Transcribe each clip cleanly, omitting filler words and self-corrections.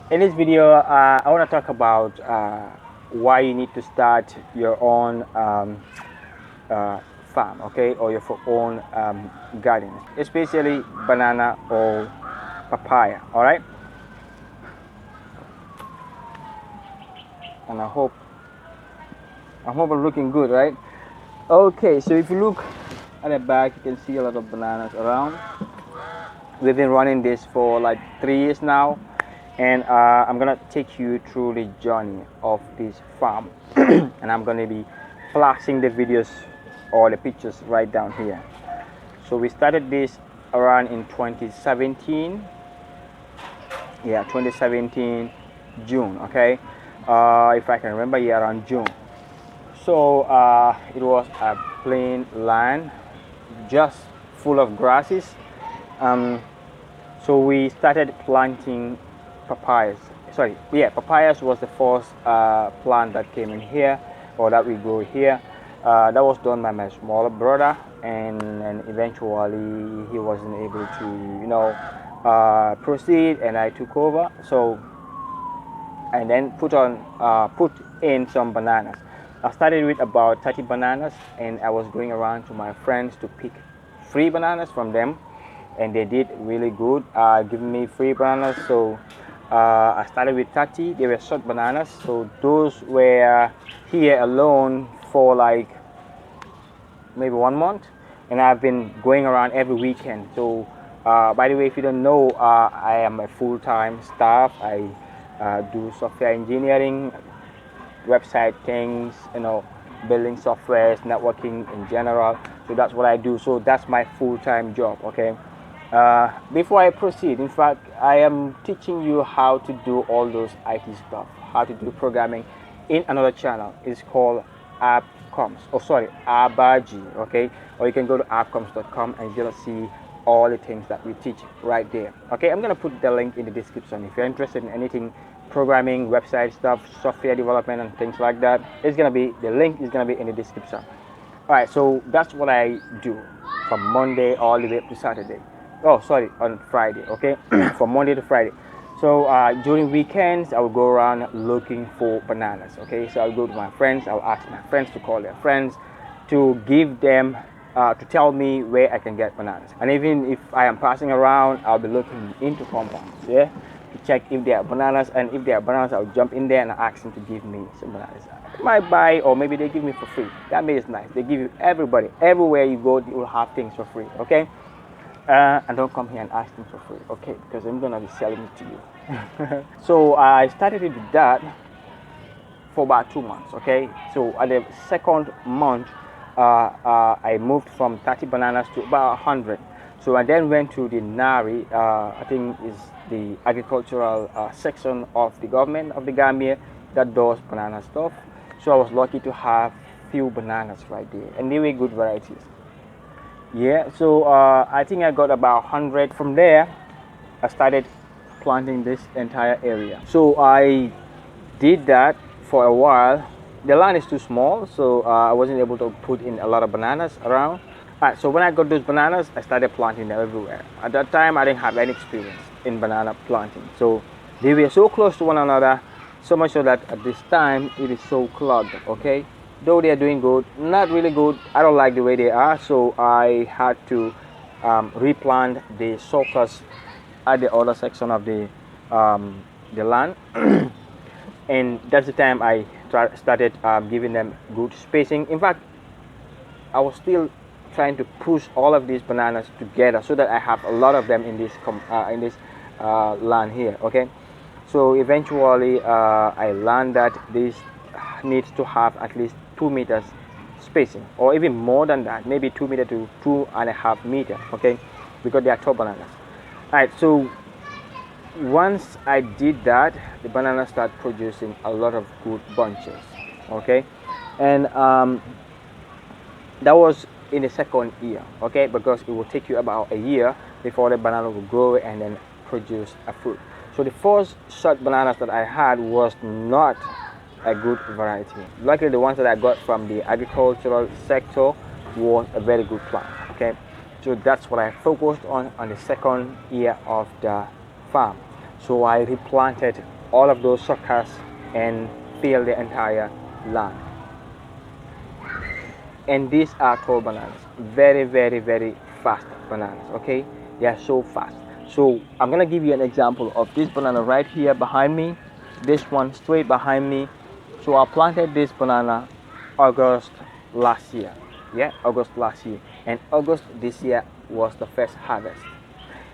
In this video, I want to talk about why you need to start your own uh, farm, okay, or your own garden, especially banana or papaya. All right, and I hope I'm looking good, right? Okay, so if you look at the back, you can see a lot of bananas around. We've been running this for like 3 years now, and I'm gonna take you through the journey of this farm and I'm gonna be flashing the videos or the pictures right down here. So we started this around in 2017. Yeah, 2017 June. Okay, if I can remember, yeah, around June. So it was a plain land, just full of grasses. um, So we started planting papayas. Sorry, yeah, papayas was the first plant that came in here, or that we grow here. That was done by my smaller brother, and eventually he wasn't able to, proceed, and I took over. So and then put in some bananas. I started with about 30 bananas, and I was going around to my friends to pick free bananas from them, and they did really good, giving me free bananas. So I started with 30. They were short bananas, so those were here alone for like maybe 1 month, and I've been going around every weekend. So by the way, if you don't know, I am a full-time staff. I do software engineering, website things, building softwares, networking in general. So that's what I do. So that's my full-time job. Okay. Before I proceed, in fact, I am teaching you how to do all those IT stuff, how to do programming in another channel. It's called Appcoms. Oh, sorry, Abaji. Okay, or you can go to appcoms.com and you're gonna see all the things that we teach right there. Okay, I'm gonna put the link in the description if you're interested in anything programming, website stuff, software development, and things like that. The link is gonna be in the description. All right, so that's what I do from Monday all the way up to Saturday. Oh, sorry, on Friday. Okay, from Monday to Friday. So during weekends, I will go around looking for bananas. Okay, so I'll go to my friends. I'll ask my friends to call their friends to give them to tell me where I can get bananas. And even if I am passing around, I'll be looking into compounds. Yeah, to check if there are bananas, and if there are bananas, I'll jump in there and ask them to give me some bananas. I might buy, or maybe they give me for free. That means nice. They give you everybody, everywhere you go, you will have things for free. Okay. And don't come here and ask them for free, okay? Because I'm gonna be selling it to you. So I started with that for about 2 months, okay? So at the second month, I moved from 30 bananas to about 100. So I then went to the Nari, I think is the agricultural section of the government of the Gambia that does banana stuff. So I was lucky to have few bananas right there, and they were good varieties. Yeah, so I think I got about 100. From there, I started planting this entire area. So I did that for a while. The land is too small, so I wasn't able to put in a lot of bananas around. Alright, so when I got those bananas, I started planting them everywhere. At that time, I didn't have any experience in banana planting. So they were so close to one another, so much so that at this time, it is so clogged, okay? Though they are doing good, not really good. I don't like the way they are, so I had to replant the suckers at the other section of the land. And that's the time I started giving them good spacing. In fact, I was still trying to push all of these bananas together so that I have a lot of them in this land here. Okay, so eventually I learned that this needs to have at least 2 meters spacing, or even more than that, maybe 2 meter to 2.5 meter. Okay, because they are tall bananas. All right, so once I did that, the banana start producing a lot of good bunches. Okay, and that was in the second year. Okay, because it will take you about a year before the banana will grow and then produce a fruit. So the first short bananas that I had was not a good variety. Luckily, the ones that I got from the agricultural sector was a very good plant. Okay, so that's what I focused on the second year of the farm. So I replanted all of those suckers and fill the entire land. And these are tall bananas, very, very, very fast bananas. Okay, they are so fast. So I'm gonna give you an example of this banana right here behind me, this one straight behind me. So I planted this banana August last year. Yeah, August last year, and August this year was the first harvest.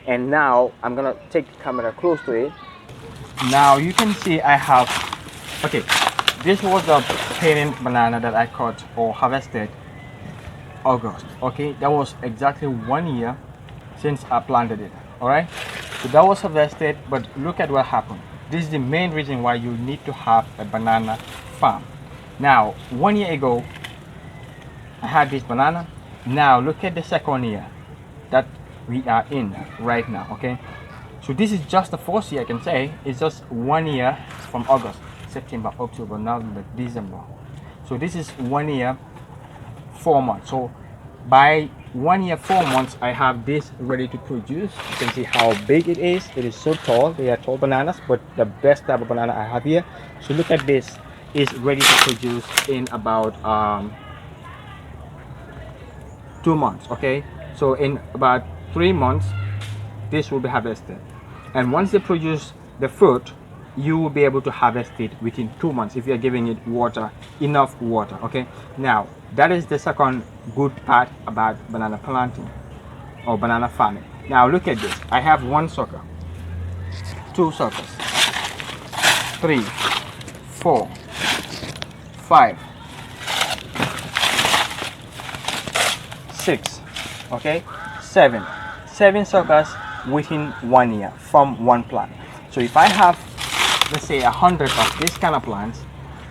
And now I'm gonna take the camera close to it. Now you can see I have, okay, this was the parent banana that I cut or harvested August. Okay, that was exactly 1 year since I planted it. All right, so that was harvested, but look at what happened. This is the main reason why you need to have a banana farm. Now 1 year ago I had this banana. Now look at the second year that we are in right now. Okay, so this is just the first year, I can say. It's just 1 year from August, September, October, November, December. So this is 1 year 4 months. So by 1 year 4 months I have this ready to produce. You can see how big it is. It is so tall. They are tall bananas, but the best type of banana I have here. So look at this, is ready to produce in about 2 months. Okay, so in about 3 months this will be harvested, and once they produce the fruit, you will be able to harvest it within 2 months if you're giving it water, enough water. Okay, now that is the second good part about banana planting or banana farming. Now look at this. I have one sucker, two suckers, 3, 4, 5, 6, okay, 7 suckers within 1 year from one plant. So if I have, let's say, 100 of this kind of plants,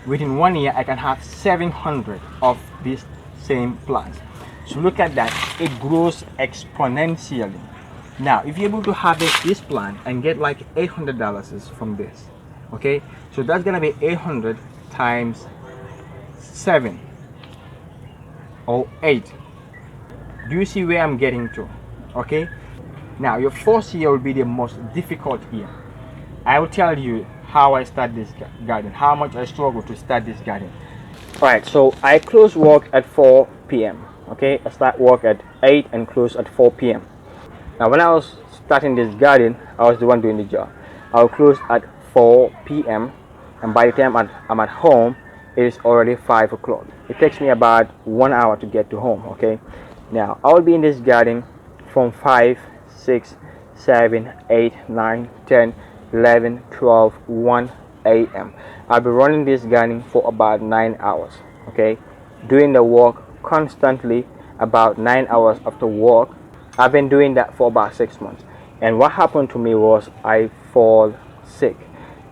within 1 year I can have 700 of these same plants. So look at that, it grows exponentially. Now if you're able to harvest this plant and get like $800 from this, okay, so that's gonna be 800 times 7 or 8. Do you see where I'm getting to? Okay, now your first year will be the most difficult year. I will tell you how I start this garden, how much I struggle to start this garden. All right, so I close work at 4 p.m. Okay, I start work at 8 and close at 4 p.m. Now when I was starting this garden, I was the one doing the job. I'll close at 4 p.m. and by the time I'm at home, it is already 5 o'clock. It takes me about 1 hour to get to home. Okay, now I will be in this garden from 5, 6, 7, 8, 9, 10, 11, 12, 1 a.m. I'll be running this garden for about 9 hours. Okay, doing the work constantly, about 9 hours after work. I've been doing that for about 6 months. And what happened to me was I fall sick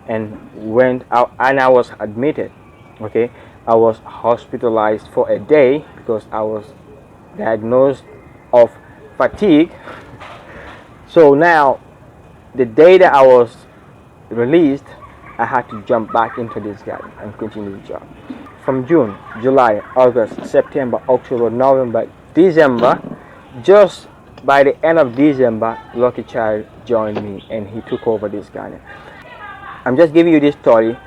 and went out, and I was admitted. Okay, I was hospitalized for a day because I was diagnosed of fatigue. So now the day that I was released, I had to jump back into this garden and continue the job. From June, July, August, September, October, November, December, just by the end of December, Lucky Child joined me and he took over this garden. I'm just giving you this story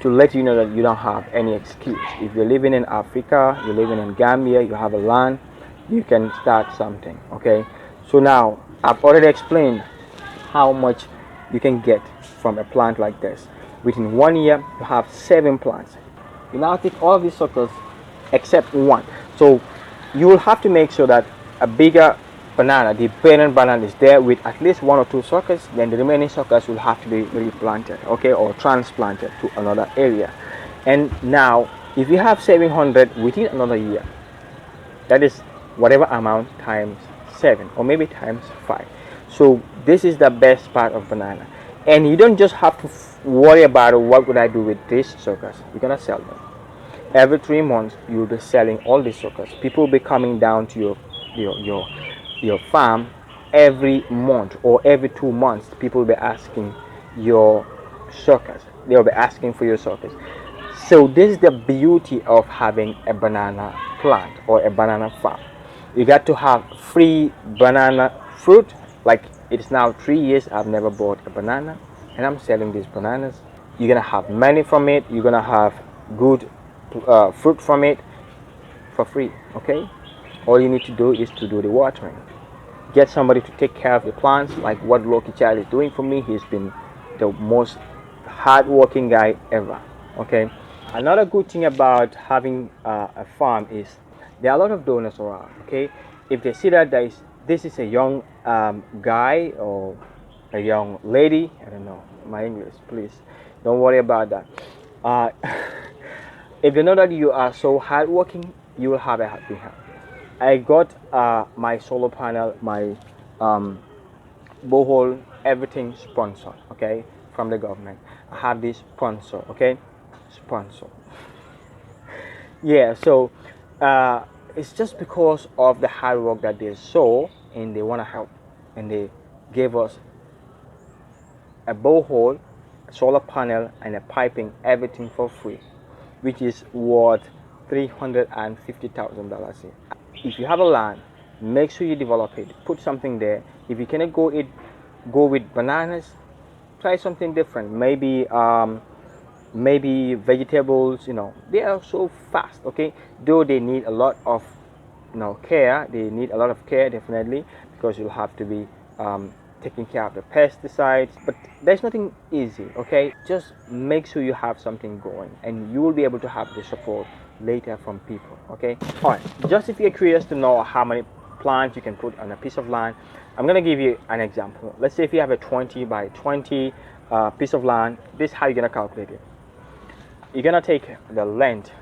to let you know that you don't have any excuse. If you're living in Africa, you're living in Gambia, you have a land, you can start something. Okay, so now I've already explained how much you can get from a plant like this. Within 1 year you have 7 plants. You now take all of these suckers except one. So you will have to make sure that a bigger banana, the parent banana, is there with at least 1 or 2 suckers. Then the remaining suckers will have to be replanted, okay, or transplanted to another area. And now if you have 700 within another year, that is whatever amount times 7 or maybe times 5. So this is the best part of banana. And you don't just have to worry about what would I do with these suckers. You're gonna sell them. Every 3 months you'll be selling all these suckers. People will be coming down to your farm every month or every 2 months. People will be asking your suckers. They'll be asking for your suckers. So this is the beauty of having a banana plant or a banana farm. You got to have free banana fruit. Like, it's now 3 years I've never bought a banana and I'm selling these bananas you're gonna have money from it, you're gonna have good fruit from it for free. Okay, all you need to do is to do the watering. Get somebody to take care of the plants, like what Loki Child is doing for me. He's been the most hardworking guy ever. Okay, another good thing about having a farm is there are a lot of donors around. Okay, if they see that this is a young guy or a young lady, I don't know my English, please don't worry about that. uh, if they know that you are so hardworking, you will have a happy hand. I got my solar panel, my um, borehole, everything sponsored, okay, from the government. I have this sponsor, okay, sponsor. Yeah, so it's just because of the hard work that they saw and they want to help, and they gave us a borehole, a solar panel, and a piping, everything for free, which is worth $350,000. If you have a land, make sure you develop it. Put something there. If you cannot go with bananas, try something different. Maybe vegetables. They are so fast. Okay, though they need a lot of care. They need a lot of care, definitely, because you'll have to be taking care of the pesticides. But there's nothing easy. Okay, just make sure you have something going, and you will be able to have the support later from people. Okay, all right, just if you're curious to know how many plants you can put on a piece of land, I'm gonna give you an example. Let's say if you have a 20 by 20 piece of land, this is how you're gonna calculate it. You're gonna take the length,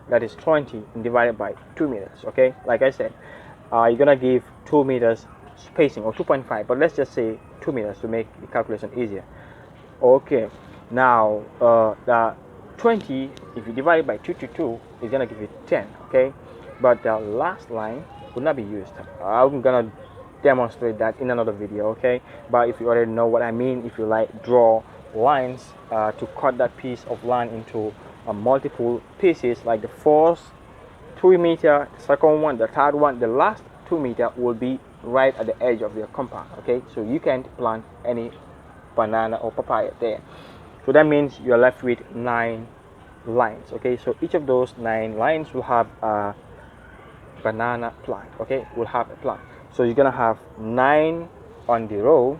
that is 20, and divide it by 2 meters. Okay, like I said, you're gonna give 2 meters spacing, or 2.5, but let's just say 2 meters to make the calculation easier. Okay, now the 20, if you divide it by 2 to 2, is gonna give you 10. Okay, but the last line will not be used. I'm gonna demonstrate that in another video. Okay, but if you already know what I mean, if you like draw lines to cut that piece of land into multiple pieces, like the first 2 meter, the second one, the third one, the last 2 meter will be right at the edge of your compound. Okay, so you can't plant any banana or papaya there. So that means you're left with 9 lines. Okay, so each of those 9 lines will have a banana plant. Okay, will have a plant. So you're gonna have 9 on the row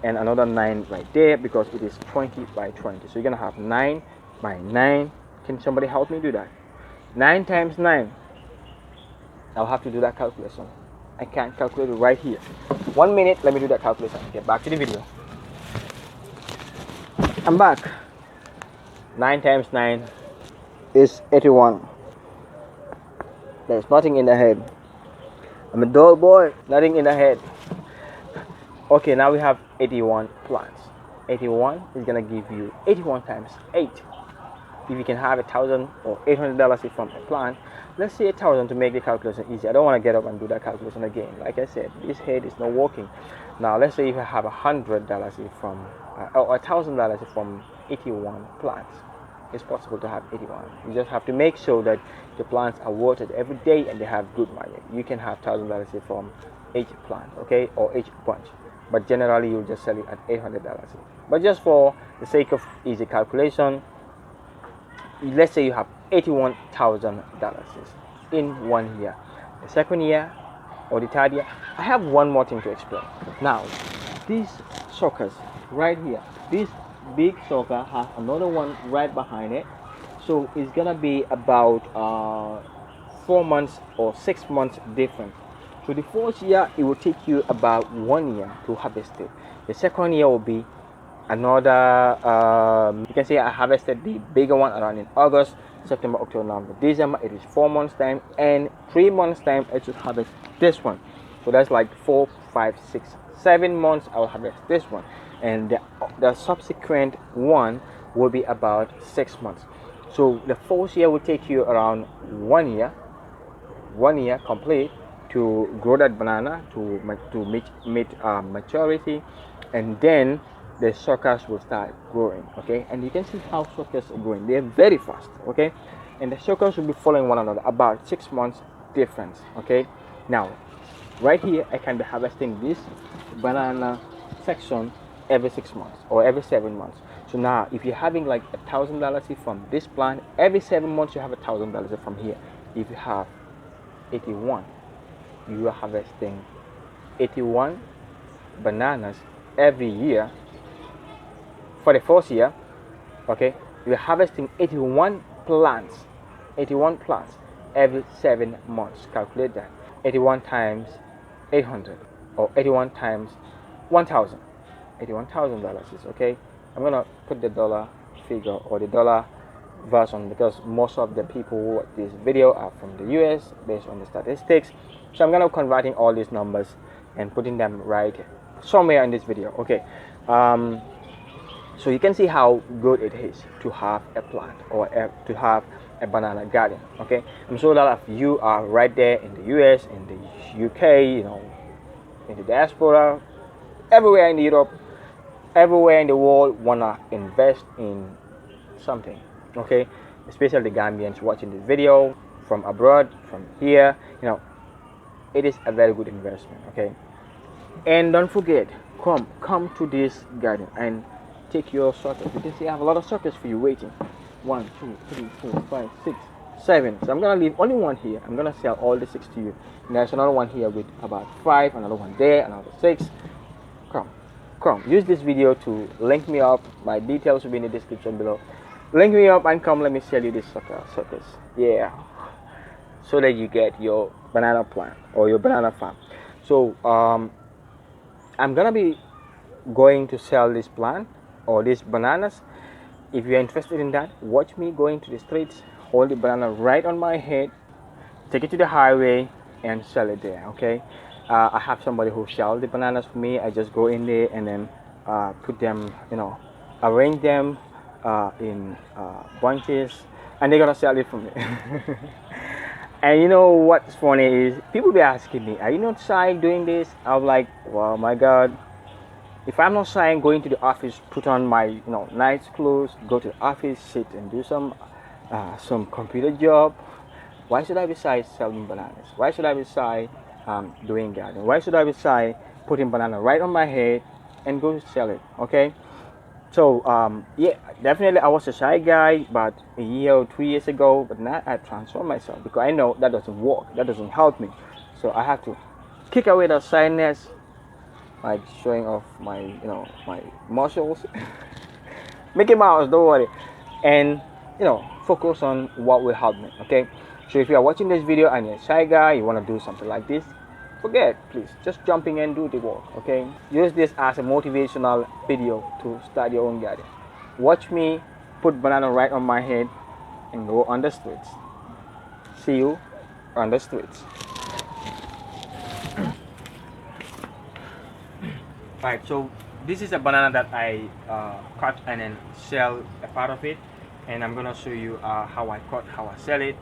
and another 9 right there, because it is 20 by 20. So you're gonna have 9 by 9. Can somebody help me do that? 9 times 9. I'll have to do that calculation. I can't calculate it right here. 1 minute, let me do that calculation. Get back to the video. I'm back. 9 times 9 is 81. There's nothing in the head. I'm a dull boy, nothing in the head. Okay, now we have 81 plants. 81 is gonna give you 81 times 8. If you can have $1,000 or $800 from a plant, let's say 1,000 to make the calculation easy. I don't want to get up and do that calculation again. Like I said, this head is not working. Now let's say if I have $100 from or $1,000 from 81 plants. It's possible to have 81. You just have to make sure that the plants are watered every day and they have good money. You can have $1,000 from each plant, okay, or each bunch. But generally, you'll just sell it at $800. But just for the sake of easy calculation, let's say you have $81,000 in 1 year. The second year or the third year, I have one more thing to explain. Now, these suckers right here, this big sucker has another one right behind it, so it's gonna be about 4 months or 6 months difference. So the first year it will take you about 1 year to harvest it. The second year will be another you can say I harvested the bigger one around in August, September, October, November, December. It is 4 months time, and 3 months time I should harvest this one. So that's like 4, 5, 6, 7 months I will harvest this one, and the subsequent one will be about 6 months. So the fourth year will take you around 1 year, 1 year complete to grow that banana to meet maturity, and then the suckers will start growing. Okay, and you can see how suckers are growing. They're very fast. Okay, and the suckers will be following one another, about 6 months difference. Okay, now right here I can be harvesting this banana section every 6 months or every 7 months. So now, if you're having like $1,000 from this plant, every 7 months you have $1,000 from here. If you have 81, you are harvesting 81 bananas every year. For the first year, okay, you're harvesting 81 plants every 7 months. Calculate that. 81 times 800, or 81 times 1,000. $81,000 is okay. I'm gonna put the dollar figure or the dollar version because most of the people who watch this video are from the US based on the statistics. So I'm gonna converting all these numbers and putting them right somewhere in this video. Okay. So you can see how good it is to have a plant or to have a banana garden. Okay. I'm sure a lot of you are right there in the US, in the UK, in the diaspora, everywhere in Europe, everywhere in the world wanna invest in something. Okay, especially the Gambians watching this video from abroad, from here, it is a very good investment. Okay, and don't forget, come to this garden and take your suckers. You can see I have a lot of suckers for you waiting. 1, 2, 3, 4, 5, 6, 7. So I'm gonna leave only one here. I'm gonna sell all the 6 to you. And there's another one here with about 5, another one there, another 6. Come, use this video to link me up. My details will be in the description below. Link me up and come, let me sell you this suckers. Yeah, so that you get your banana plant or your banana farm. So I'm gonna be going to sell this plant or these bananas. If you're interested in that, watch me going to the streets, hold the banana right on my head, take it to the highway and sell it there. Okay, I have somebody who sells the bananas for me. I just go in there and then put them, arrange them in bunches, and they're gonna sell it for me. And you know what's funny is people be asking me, are you not shy doing this? I'm like, well, my God, if I'm not shy going to the office, put on my nice clothes, go to the office, sit and do some computer job, why should I be shy selling bananas? Why should I be shy doing garden? Why should I be shy putting banana right on my head and go sell it? Okay. So yeah, definitely I was a shy guy, but a year or 2 years ago, but now I transformed myself because I know that doesn't work, that doesn't help me. So I have to kick away the shyness, like showing off my my muscles. Mickey Mouse, don't worry, and focus on what will help me. Okay, so if you are watching this video and you're a shy guy, you want to do something like this, forget, please, just jumping and do the work. Okay, use this as a motivational video to start your own garden. Watch me put banana right on my head and go on the streets. See you on the streets. Right, so this is a banana that I cut and then sell a part of it, and I'm gonna show you how I cut, how I sell it.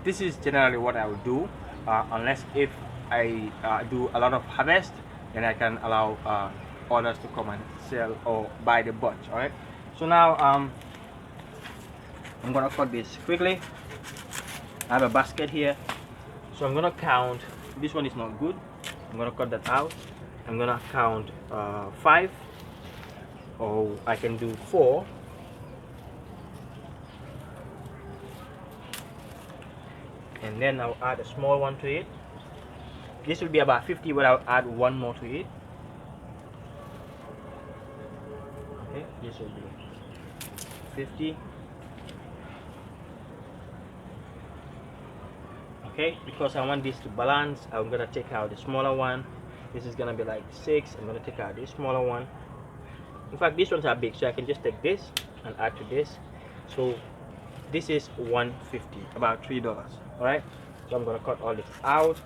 This is generally what I would do, unless if I do a lot of harvest, then I can allow others to come and sell or buy the bunch. All right, so now I'm gonna cut this quickly. I have a basket here, so I'm gonna count. This one is not good. I'm gonna cut that out. I'm gonna count 5, or I can do 4. And then I'll add a small one to it. This will be about 50, but I'll add one more to it. Okay, this will be 50. Okay, because I want this to balance, I'm gonna take out the smaller one. This is gonna be like 6. I'm gonna take out this smaller one. In fact, these ones are big, so I can just take this and add to this. So this is $1.50, about $3. All right, so I'm gonna cut all this out.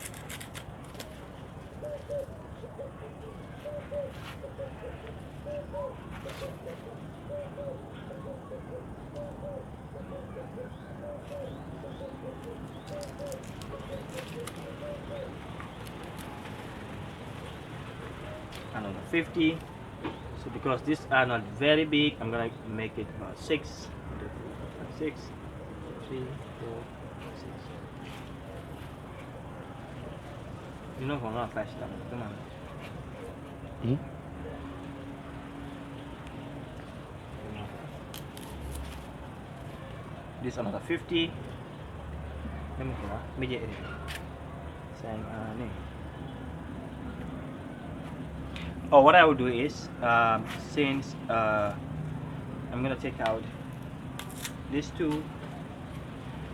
Another 50. So because these are not very big, I'm gonna make it about 6. 6, 3, 4, 6. You know, for not flash down. Come on. This another 50. Oh, what I will do is, since I'm gonna take out these two,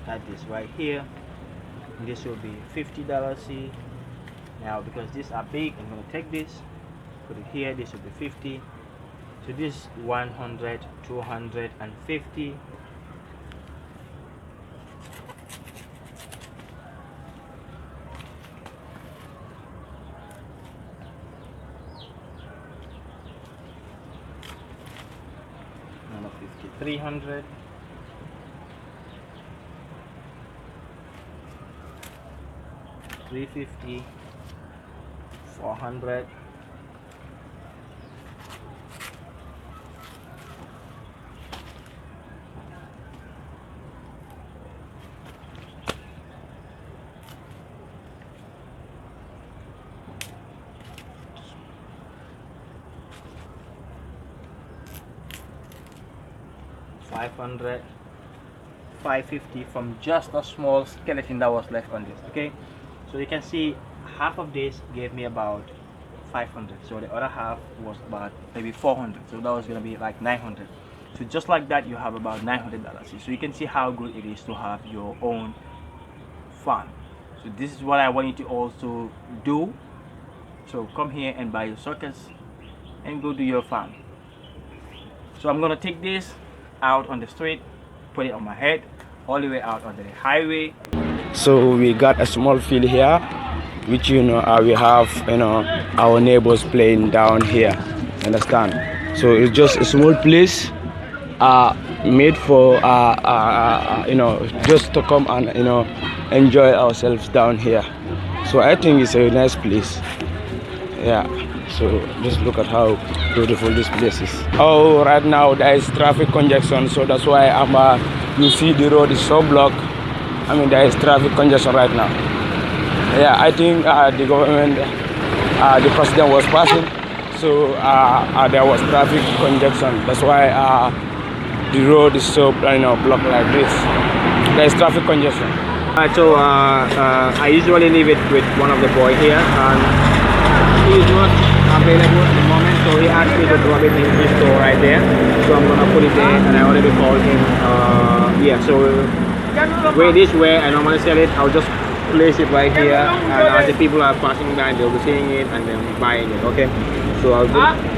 add this right here, and this will be $50. See, now because these are big, I'm gonna take this, put it here. This will be 50. So this 100, 250. Number 50, 300. 350, 400, 500, 550 from just a small skeleton that was left on this. Okay, so you can see half of this gave me about 500, so the other half was about maybe 400, so that was gonna be like 900. So just like that, you have about $900. So you can see how good it is to have your own farm. So this is what I want you to also do. So come here and buy your suckers and go do your farm. So I'm gonna take this out on the street, put it on my head, all the way out on the highway. So we got a small field here, which we have our neighbors playing down here. Understand? So it's just a small place, made for just to come and enjoy ourselves down here. So I think it's a nice place. Yeah. So just look at how beautiful this place is. Oh, right now there is traffic congestion, so that's why you see the road is so blocked. I mean, there is traffic congestion right now. Yeah, I think the government, the president was passing, so there was traffic congestion. That's why the road is so blocked like this. There is traffic congestion. So I usually leave it with one of the boys here, and he is not available at the moment, so he asked me to drop it in his store right there. So I'm gonna put it there, and I already called him. Yeah, so where this way I normally sell it, I'll just place it right here, and as the people are passing by, they'll be seeing it and then buying it. Okay, so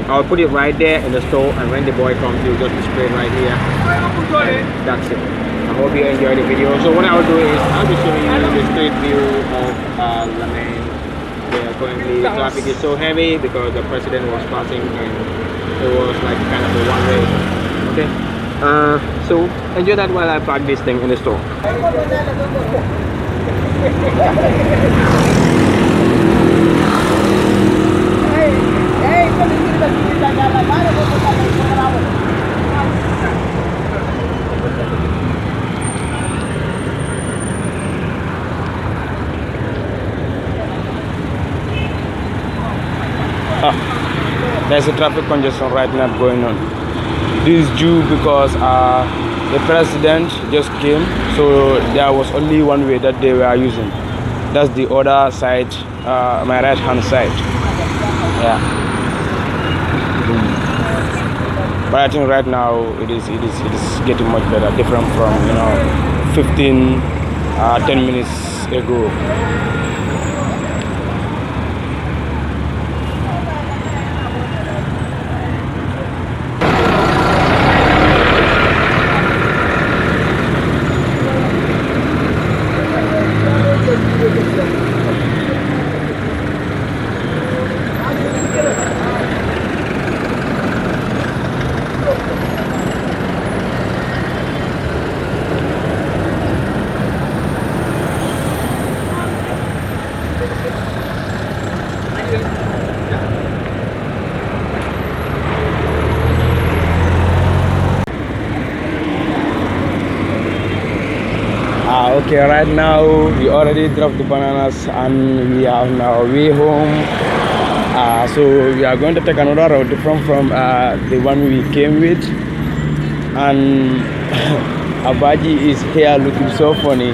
I'll put it right there in the store, and when the boy comes, he'll just display it right here. And that's it. I hope you enjoyed the video. So what I'll do is I'll be showing you the street view of Laman. Yeah, currently traffic is so heavy because the president was passing and it was like kind of a one way. Okay. So enjoy that while I pack this thing in the store. There's a traffic congestion right now going on. This is due because the president just came, so there was only one way that they were using. That's the other side, my right hand side. Yeah. But I think right now it is getting much better, different from 10 minutes ago. Okay, right now we already dropped the bananas and we are on our way home. So we are going to take another route different from the one we came with. and Abaji is here looking so funny.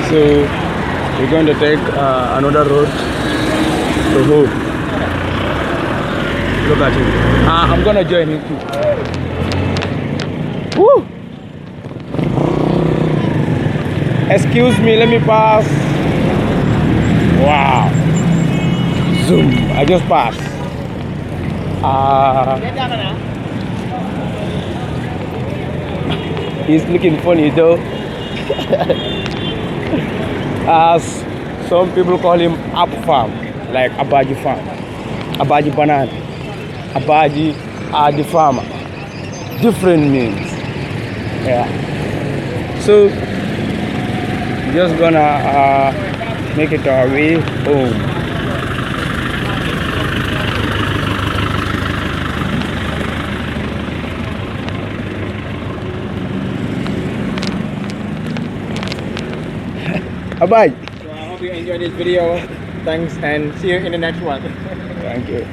So we're going to take another road to home. Look at him. I'm gonna join him too. Woo! Excuse me, let me pass. Wow. Zoom. I just passed. He's looking funny though. As some people call him Up Farm, like Abaji Farm, Abaji Banana, Abaji the farmer. Different names. Yeah. So just gonna make it our way home. Bye. So I hope you enjoyed this video. Thanks and see you in the next one. Thank you.